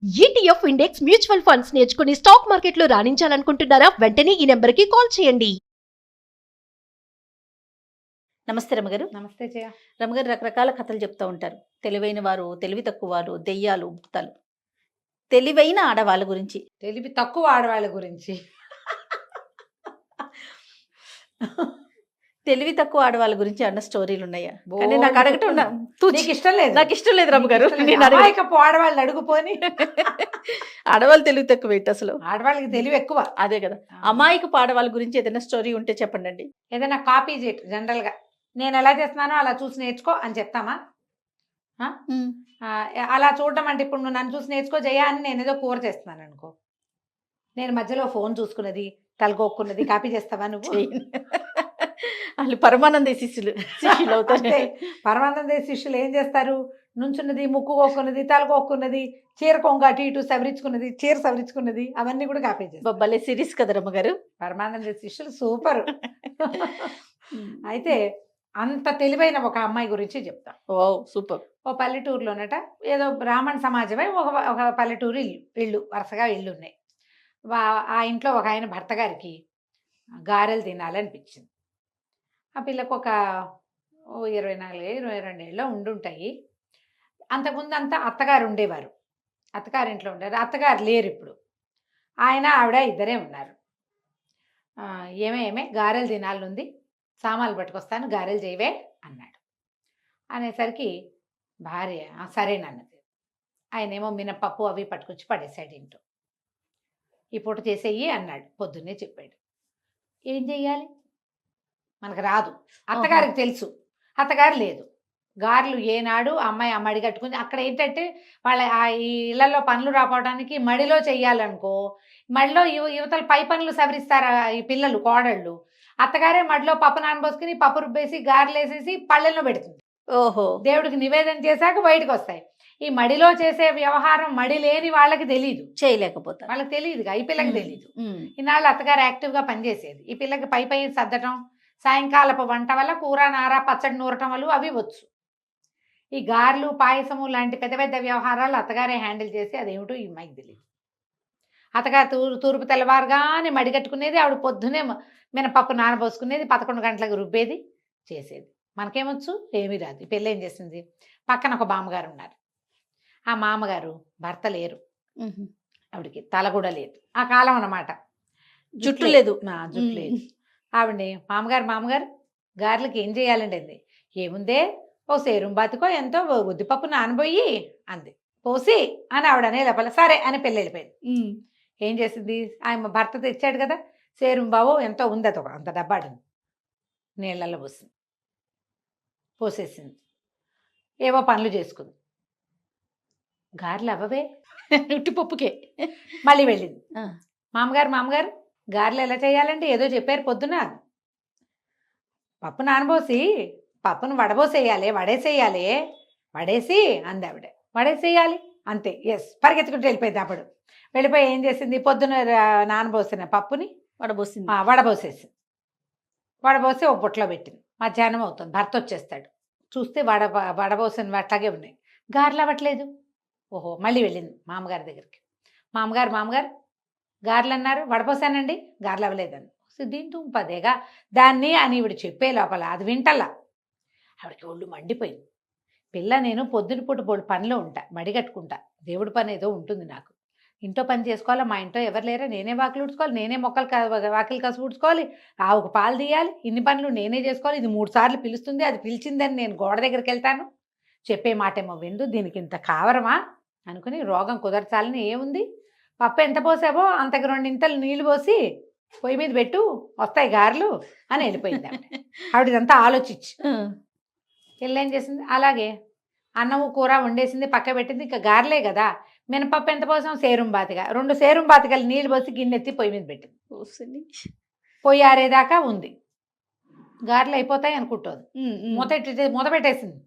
ETF index mutual funds నేర్చుకుని stock మార్కెట్లో రాణించాలనుకుంటున్నారా? వెంటనే ఈ నెంబర్కి కాల్ చేయండి. నమస్తే రమగారు. నమస్తే జయ. రమగారు రకరకాల కథలు చెప్తూ ఉంటారు. తెలివైన వారు, తెలివి తక్కువ వారు, దెయ్యాలు, భూతాలు. తెలివైన ఆడవాళ్ళ గురించి తెలివి తక్కువ ఆడవాళ్ళ గురించి తెలివి తక్కువ ఆడవాళ్ళ గురించి అన్న స్టోరీలు ఉన్నాయా? బోల్డ్ కానీ నాకు అడగటం నీకు ఇష్టం లేదు. నాకు ఇష్టం లేదు రమగారు. నేను అమాయకపు ఆడవాళ్ళు అడుగుపోని ఆడవాళ్ళు తెలివి తక్కువ ఏంటి అసలు? ఆడవాళ్ళకి తెలివి ఎక్కువ. అదే కదా. అమాయకపు ఆడవాళ్ళ గురించి ఏదైనా స్టోరీ ఉంటే చెప్పండి. ఏదైనా కాపీ చేయటం జనరల్ గా నేను ఎలా చేస్తున్నానో అలా చూసి నేర్చుకో అని చెప్తామా? అలా చూడటం అంటే ఇప్పుడు నువ్వు నన్ను చూసి నేర్చుకో జయ అని నేను ఏదో కూర చేస్తున్నాను అనుకో, నేను మధ్యలో ఫోన్ చూసుకున్నది తలగొక్కున్నది కాపీ చేస్తావా నువ్వు? వాళ్ళు పరమానంద శిష్యులు అవుతారు. అంటే పరమానంద శిష్యులు ఏం చేస్తారు? నుంచున్నది, ముక్కు కోక్కున్నది, తలకొక్కున్నది, చీర కొంగ అటు ఇటు సవరించుకున్నది, చీర సవరించుకున్నది, అవన్నీ కూడా కాపీ చేస్తారు. భలే సిరీస్ కదా రమ్మగారు. పరమానంద శిష్యులు సూపర్. అయితే అంత తెలివైన ఒక అమ్మాయి గురించి చెప్తా. ఓ సూపర్. ఓ పల్లెటూరులోనట ఏదో బ్రాహ్మణ సమాజమే ఒక పల్లెటూరు ఇళ్ళు వరుసగా ఇళ్ళు ఉన్నాయి. ఆ ఇంట్లో ఒక ఆయన భర్త గారికి గారెలు తినాలనిపించింది. ఆ పిల్లకు ఒక 24-22 ఏళ్ళలో ఉండుంటాయి. అంతకుముందు అంతా అత్తగారు ఉండేవారు, అత్తగారింట్లో ఉండేవారు. అత్తగారు లేరు ఇప్పుడు. ఆయన ఆవిడ ఇద్దరే ఉన్నారు. ఏమే గారెలు తినాలనుంది, సామాన్లు పట్టుకొస్తాను, గారెలు చేయవే అన్నాడు. అనేసరికి భార్య సరేనన్నది. ఆయనేమో మినపప్పు అవి పట్టుకొచ్చి పడేసాడు ఇంట్లో. ఈ పూట చేసేయి అన్నాడు. పొద్దున్నే చెప్పాడు. ఏం చెయ్యాలి? మనకు రాదు, అత్తగారికి తెలుసు, అత్తగారు లేదు. గారెలు ఏనాడు అమ్మాయి మడి కట్టుకుని అక్కడ ఏంటంటే వాళ్ళ ఈ ఇళ్లలో పనులు రాపోవడానికి మడిలో చెయ్యాలనుకో, మడిలో యువతలు పై పనులు సవరిస్తారు ఈ పిల్లలు కోడళ్ళు. అత్తగారే మడిలో పప్పు నానబోసుకుని పప్పు రుబ్బేసి గారెలు వేసేసి పళ్ళెల్లో పెడుతుంది. ఓహో, దేవుడికి నివేదన చేశాక బయటకు వస్తాయి. ఈ మడిలో చేసే వ్యవహారం మడి లేని వాళ్ళకి తెలియదు, చేయలేకపోతారు. వాళ్ళకి తెలియదుగా, ఈ పిల్లకి తెలియదు. ఈనాళ్ళు అత్తగారు యాక్టివ్గా పనిచేసేది. ఈ పిల్లకి పై సర్దటం, సాయంకాలపు వంట వల్ల కూర నార పచ్చడి నూరటం వల్ల అవి వచ్చు. ఈ గారెలు పాయసము లాంటి పెద్ద పెద్ద వ్యవహారాలు అత్తగారే హ్యాండిల్ చేసి అదేమిటో ఈ అమ్మాయికి తెలియదు. అత్తగారు తూర్పు తెల్లవారుగానే మడిగట్టుకునేది, ఆవిడ పొద్దునే మినపప్పు నానబోసుకునేది, 11 గంటలకు రుబ్బేది చేసేది. మనకేమొచ్చు? ఏమీ రాదు. ఈ పిల్ల ఏం చేసింది? పక్కన ఒక మామగారు ఉన్నారు. ఆ మామగారు భర్త లేరు, ఆవిడకి తల కూడా లేదు, ఆ కాలం అన్నమాట. జుట్టు లేదు, జుట్టు లేదు. ఆవిడని మామగారు గారెలకి ఏం చేయాలండి అంది. ఏముందే, ఓ సేరుం బాతికో ఎంతో ఉద్దిపప్పు నానబోయి అంది. పోసి అని ఆవిడ అనే లోపల సరే అని పిల్ల వెళ్ళిపోయింది. ఏం చేసింది? ఆయన భర్త తెచ్చాడు కదా సేరుం బావో ఎంతో ఉంది, అది అంత డబ్బాడు నీళ్ళల్లో పోసేసింది. ఏవో పనులు చేసుకుంది. గారెలు అవ్వవే, ఉట్టిపప్పుకే. మళ్ళీ వెళ్ళింది. మామగారు గారెలు ఎలా చేయాలంటే ఏదో చెప్పారు పొద్దున. పప్పు నానబోసి పప్పును వడబోసేయాలి, వడేసి అంది ఆవిడ. వడేసేయాలి అంతే. ఎస్, పరిగెత్తుకుంటూ వెళ్ళిపోయింది. అప్పుడు వెళ్ళిపోయి ఏం చేసింది? పొద్దున నానబోసిన పప్పుని వడబోసేసి ఒక బుట్టలో పెట్టింది. మధ్యాహ్నం అవుతుంది, భర్త వచ్చేస్తాడు. చూస్తే వడబోసిన అట్లాగే ఉన్నాయి, గారెలు అవ్వట్లేదు. ఓహో, మళ్ళీ వెళ్ళింది మామగారి దగ్గరికి. మామగారు గారెలు అన్నారు, వడపోసానండి, గారెలు అవ్వలేదని. దీంతో పదేగా దాన్ని అని ఇవిడ చెప్పే లోపల అది వింటల్లా. ఆవిడకి ఒళ్ళు మండిపోయింది. పిల్ల నేను పొద్దున పూట పనిలో ఉంటా, మడి కట్టుకుంటా, దేవుడి పని ఏదో ఉంటుంది నాకు. ఇంట్లో పని చేసుకోవాలా, మా ఇంట్లో ఎవరు లేరా, నేనే వాకిలు ఉడుచుకోవాలి, నేనే వాకిలు కసు ఉడుచుకోవాలి, ఆవుకు పాలు తీయాలి, ఇన్ని పనులు నేనే చేసుకోవాలి. ఇది 3 సార్లు పిలుస్తుంది, అది పిలిచిందని నేను గోడ దగ్గరికి వెళ్తాను, చెప్పే మాటేమో విందు, దీనికి ఇంత కావరమా అనుకుని రోగం కుదర్చాలని ఏముంది, పప్పు ఎంత పోసావో అంతకు 2 ఇంతలు నీళ్లు పోసి పొయ్యి మీద పెట్టు, వస్తాయి గారెలు అని వెళ్ళిపోయింది. ఆవిడదంతా ఆలోచించి ఏం చేసింది? అలాగే అన్నము కూర వండేసింది, పక్క పెట్టింది. ఇంకా గారెలే కదా, మినపప్పు ఎంత పోసాం? సేరుం బాతిగా, 2 సేరుం బాతికలు నీళ్ళు పోసి గిన్నెత్తి పొయ్యి మీద పెట్టింది. పొయ్యి ఆరేదాకా ఉంది. గారెలు అయిపోతాయి అనుకుంటుంది. మూత పెట్టేసింది.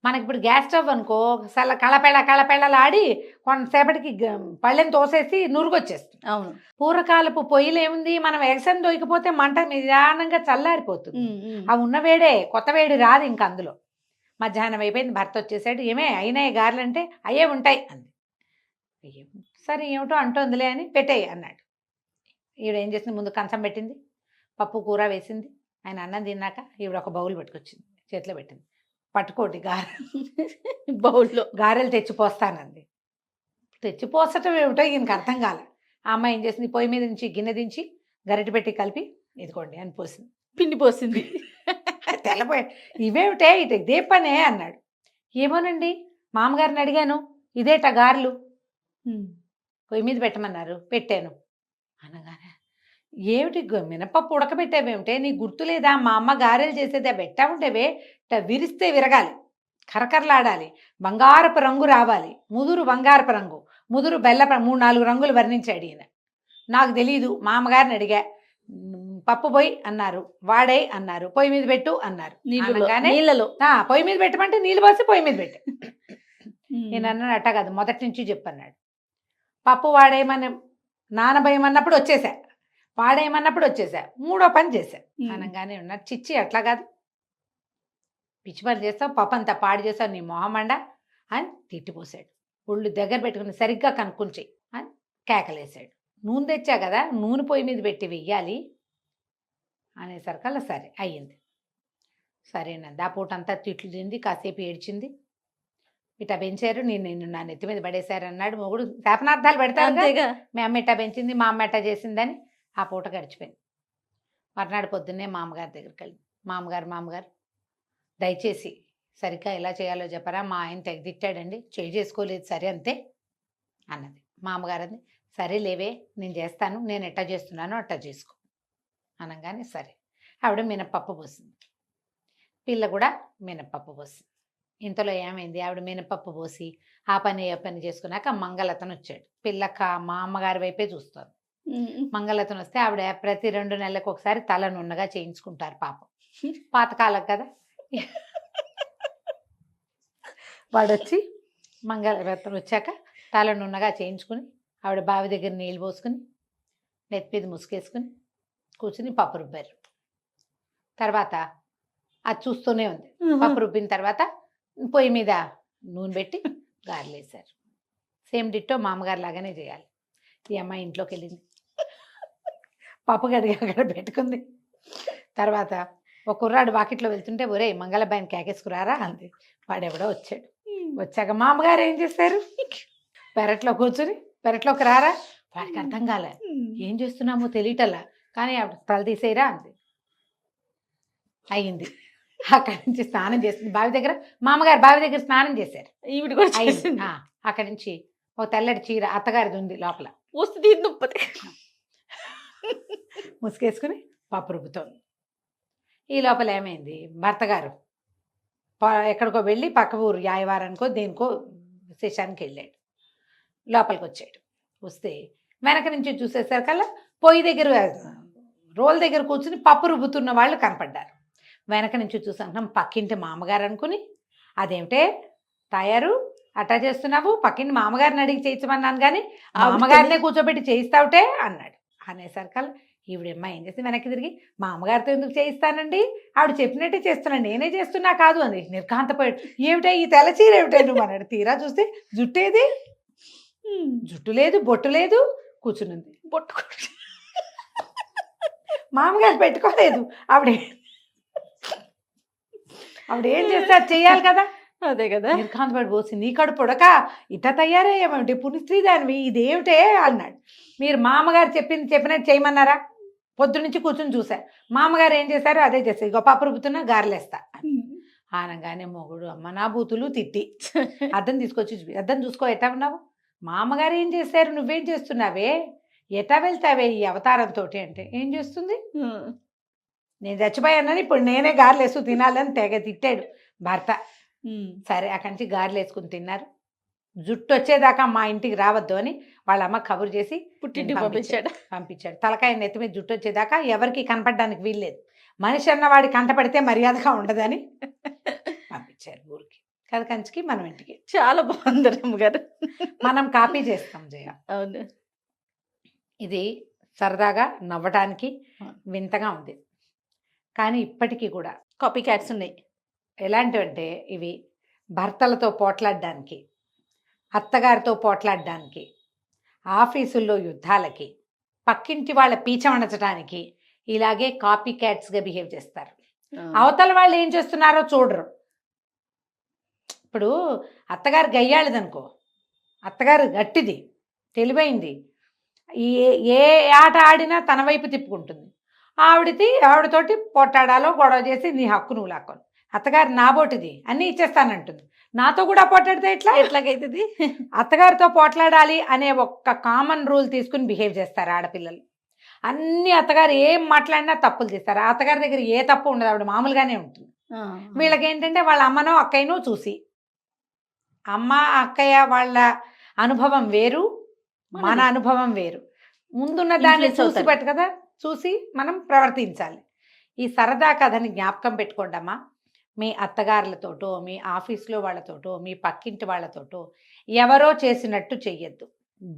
మనకి ఇప్పుడు గ్యాస్ స్టవ్ అనుకో, కళపెళ్ళలాడి కొంతసేపటికి పళ్ళెని తోసేసి నురుగొచ్చేస్తుంది. అవును. పూర్వకాలపు పొయ్యిలు ఏముంది, మనం ఎగసని దొరికిపోతే మంట నిదానంగా చల్లారిపోతుంది. అవి ఉన్న వేడే, కొత్త వేడి రాదు ఇంక అందులో. మధ్యాహ్నం అయిపోయింది, భర్త వచ్చేసాడు. ఏమే అయినాయి గారెలు అంటే అయ్యే ఉంటాయి అంది. సరే ఏమిటో అంటోందిలే అని పెట్టేయి అన్నాడు. ఈవిడ ఏం చేసింది, ముందు కంచం పెట్టింది, పప్పు కూర వేసింది. ఆయన అన్నం తిన్నాక ఈవిడ ఒక బౌల్ పట్టుకొచ్చింది, చేతిలో పెట్టింది. పట్టుకోటి బౌల్లో గారెలు తెచ్చిపోస్తానంది. తెచ్చిపోసటం ఏమిటో ఈయనకి అర్థం కాలే. ఆ అమ్మాయి ఏం చేసింది, పొయ్యి మీద నుంచి గిన్నె దించి గరిటె పెట్టి కలిపి ఇదిగోండి అని పోసింది. పిండి పోసింది. తెల్లపోయి ఇవేమిటే ఇదే పనే అన్నాడు. ఏమోనండి మామగారిని అడిగాను, ఇదేట గారెలు పొయ్యి మీద పెట్టమన్నారు, పెట్టాను అనగానే ఏమిటి మినపప్పు ఉడకబెట్టావేమిటే, నీ గుర్తులేదా మా అమ్మ గారెలు చేసేదే, పెట్టా ఉంటేవే విరిస్తే విరగాలి, కరకరలాడాలి, బంగారపు రంగు రావాలి, ముదురు బంగారపు రంగు, ముదురు బెల్ల 3-4 రంగులు వర్ణించాడు ఈయన. నాకు తెలీదు, మా అమ్మగారిని అడిగా, పప్పు పోయి అన్నారు, వాడే అన్నారు, పొయ్యి మీద పెట్టు అన్నారు. నీళ్ళలో పొయ్యి మీద పెట్టమంటే నీళ్ళు పోసి పొయ్యి మీద పెట్టా. నేను అన్నాను అట్ట కాదు, మొదటి నుంచి చెప్పన్నాడు. పప్పు వాడేయమని నానబోయమన్నప్పుడు వచ్చేసా, వాడేయమన్నప్పుడు వచ్చేసా, 3వ పని చేశా అనగానే ఉన్నారు. చిచ్చి అట్లా కాదు, పిచ్చి పని చేస్తావు, పప్పు అంతా పాడు చేస్తావు, నీ మొహమండ అని తిట్టిపోసాడు. ఒళ్ళు దగ్గర పెట్టుకుని సరిగ్గా కనుక్కొని చెయ్యి అని కేకలేసాడు. నూనె తెచ్చా కదా, నూనె పొయ్యి మీద పెట్టి వెయ్యాలి అనేసరికల్లా సరే అయ్యింది. సరేనండి. ఆ పూట అంతా తిట్లు తింది, కాసేపు ఏడ్చింది. ఇటా పెంచారు, నేను నా నెత్తి మీద పడేశారు అన్నాడు మొగుడు. శాపనార్థాలు పెడతారు, మీ అమ్మ ఇట్టా పెంచింది, మా అమ్మ ఎట్టా చేసిందని. ఆ పూట గడిచిపోయింది. మర్నాడు పొద్దున్నే మామగారి దగ్గరికి వెళ్ళి, మామగారు దయచేసి సరిగ్గా ఎలా చేయాలో చెప్పరా, మా ఆయన తెగ తిట్టాడండి, చేసుకోలేదు సరే అంతే అన్నది. మామగారు అంది, సరే లేవే నేను చేస్తాను, నేను ఎట్టా చేస్తున్నానో అట్టా చేసుకో అనగానే సరే. ఆవిడ మినపప్పు పోసింది, పిల్ల కూడా మినపప్పు పోసింది. ఇంతలో ఏమైంది, ఆవిడ మినపప్పు పోసి ఆ పని చేసుకున్నాక మంగళతను వచ్చాడు. పిల్లక మా అమ్మగారి వైపే చూస్తారు. మంగళతను వస్తే ఆవిడ ప్రతి 2 నెలలకు ఒకసారి తల నున్నగా చేయించుకుంటారు పాపం, పాతకాలం కదా. వాడొచ్చి మంగళరత్నం వచ్చాక తల నున్నగా చేయించుకుని ఆవిడ బావి దగ్గర నీళ్ళు పోసుకుని నెత్తిమీద ముసుకేసుకుని కూర్చుని పప్పు రుబ్బారు. తర్వాత అది చూస్తూనే ఉంది. పప్పు రుబ్బిన తర్వాత పొయ్యి మీద నూనె పెట్టి గారెలు వేశారు. సేమ్ డిట్టో మామగారు లాగానే చేయాలి. ఈ అమ్మాయి ఇంట్లోకి వెళ్ళింది, పప్పు గదిగా అక్కడ పెట్టుకుంది. తర్వాత ఒక కుర్రాడు వాకిట్లో వెళ్తుంటే, ఒరే మంగళబాయిని కేకేసుకురారా అంది. వాడెవడో వచ్చాడు. వచ్చాక మామగారు ఏం చేశారు, పెరట్లో కూర్చుని పెరట్లోకి రారా. వాడికి అర్థం కాలే, ఏం చేస్తున్నామో తెలియటల్లా. కానీ ఆవిడ తల తీసేయరా అంది. అయ్యింది. అక్కడి నుంచి స్నానం చేసింది బావి దగ్గర. మామగారు బావి దగ్గర స్నానం చేశారు. ఈవిడ కూడా చేసింది. అక్కడి నుంచి ఒక తెల్లటి చీర అత్తగారిది ఉంది లోపల, ముసుకేసుకుని పప్పు రుబ్బుతోంది. ఈ లోపల ఏమైంది, భర్త గారు ఎక్కడికో వెళ్ళి పక్క ఊరు యాయవారానికో దేనికో శేషానికి వెళ్ళాడు. లోపలికి వచ్చాడు. వస్తే వెనక నుంచి చూసేసరికల్లా పొయ్యి దగ్గర రోల్ దగ్గర కూర్చుని పప్పు రుబ్బుతున్న వాళ్ళు కనపడ్డారు. వెనక నుంచి చూసాం పక్కింటి మామగారు అనుకుని, అదేమిటే తయారు అట్టా చేస్తున్నావు, పక్కింటి మామగారిని అడిగి చేయించమన్నాను కానీ మామగారినే కూర్చోబెట్టి చేయిస్తావుటే అన్నాడు. అనేసరికల్లా ఈవిడమ్మ ఏం చేసి వెనక్కి తిరిగి, మా అమ్మగారితో ఎందుకు చేయిస్తానండి, ఆవిడ చెప్పినట్టే చేస్తున్నాను, నేనే చేస్తున్నా కాదు అంది. నిర్ఘాంతపోయాడు. ఏమిటా ఈ తెల్లచీర ఏమిటా నువ్వు అన్నాడు. తీరా చూస్తే జుట్టేది, జుట్టు లేదు, బొట్టు లేదు, కూర్చునుంది. బొట్టు మామగారు పెట్టుకోలేదు. ఆవిడ ఏం చేస్తే అది చెయ్యాలి కదా. అదే కదా. నిర్ఘాంతపడి పోసి, నీ కడుపు పొడక ఇట్ట తయారయ్యేమేమిటి, పునిస్త్రీ దానివి, ఇదేమిటే అన్నాడు. మీరు మామగారు చెప్పినట్టు చేయమన్నారా, పొద్దు నుంచి కూర్చుని చూసా, మామగారు ఏం చేశారో అదే చేస్తారు, ఇగో పప్పు రుబ్బుతున్నా గారెలేస్తా అనగానే మొగుడు అమ్మ నా బూతులు తిట్టి అద్దం తీసుకొచ్చి అద్దం చూసుకో ఎట్టా ఉన్నావు, మామగారు ఏం చేశారు, నువ్వేం చేస్తున్నావే, ఎటా వెళ్తావే ఈ అవతారంతో అంటే. ఏం చేస్తుంది, నేను చచ్చిపోయానని ఇప్పుడు నేనే గారెలు వేసుకు తినాలని తెగ తిట్టాడు భర్త. సరే అక్కడి నుంచి గారెలు వేసుకుని తిన్నారు. జుట్టు వచ్చేదాకా మా ఇంటికి రావద్దు అని వాళ్ళ అమ్మ కబురు చేసి పుట్టింటికి పంపించాడు. తలకాయ నెత్తి మీద జుట్టు వచ్చేదాకా ఎవరికి కనపడడానికి వీల్లేదు, మనిషి అన్నవాడి కంటపడితే మర్యాదగా ఉండదని పంపించారు ఊరికి. కథ కంచికి మనం ఇంటికి. చాలా బాగుంది రమ్మగారు. మనం కాపీ చేస్తాం జయ. అవును, ఇది సరదాగా నవ్వటానికి వింతగా ఉంది, కానీ ఇప్పటికీ కూడా కాపీ క్యాట్స్ ఉన్నాయి. ఎలాంటివంటే ఇవి భర్తలతో పోట్లాడడానికి, అత్తగారితో పోట్లాడడానికి, ఆఫీసుల్లో యుద్ధాలకి, పక్కింటి వాళ్ళ పీచమణచడానికి ఇలాగే కాపీ క్యాట్స్గా బిహేవ్ చేస్తారు. అవతల వాళ్ళు ఏం చేస్తున్నారో చూడరు. ఇప్పుడు అత్తగారు గయ్యాళిదనుకో, అత్తగారు గట్టిది, తెలివైంది, ఏ ఆట ఆడినా తన వైపు తిప్పుకుంటుంది. ఆవిడతోటి పోట్లాడాలో గొడవ చేసి నీ హక్కు నువ్వు లాక్కొని, అత్తగారు నాబోటిది అన్నీ ఇచ్చేస్తానంటుంది. నాతో కూడా పోట్లాడితే ఎట్లాగైతుంది? అత్తగారితో పోట్లాడాలి అనే ఒక్క కామన్ రూల్ తీసుకుని బిహేవ్ చేస్తారు ఆడపిల్లలు. అన్ని అత్తగారు ఏం మాట్లాడినా తప్పులు తీస్తారు. ఆ అత్తగారి దగ్గర ఏ తప్పు ఉండదు, ఆవిడ మామూలుగానే ఉంటుంది. వీళ్ళకి ఏంటంటే వాళ్ళ అమ్మనో అక్కయ్యనో చూసి, అమ్మ అక్కయ్య వాళ్ళ అనుభవం వేరు, మన అనుభవం వేరు. ముందున్న దాన్ని Influence చూసి అవుతారు. పెట్టు కదా, చూసి మనం ప్రవర్తించాలి. ఈ సరదా కథని జ్ఞాపకం పెట్టుకోండమ్మా. మీ అత్తగారులతోటో, మీ ఆఫీస్లో వాళ్ళతోటో, మీ పక్కింటి వాళ్ళతోటో ఎవరో చేసినట్టు చెయ్యొద్దు.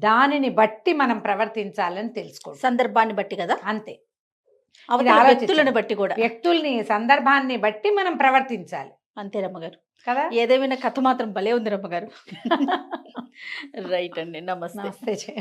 దానిని బట్టి మనం ప్రవర్తించాలని తెలుసుకోండి. సందర్భాన్ని బట్టి కదా, అంతే. అవతల ఆలోచించండి. వ్యక్తులను బట్టి కూడా. వ్యక్తుల్ని, సందర్భాన్ని బట్టి మనం ప్రవర్తించాలి అంతే రమ్మగారు. కదా. ఏదేమైనా కథ మాత్రం భలే ఉంది రమ్మగారు. రైట్ అండి. నమస్తే. నమస్తే జయ.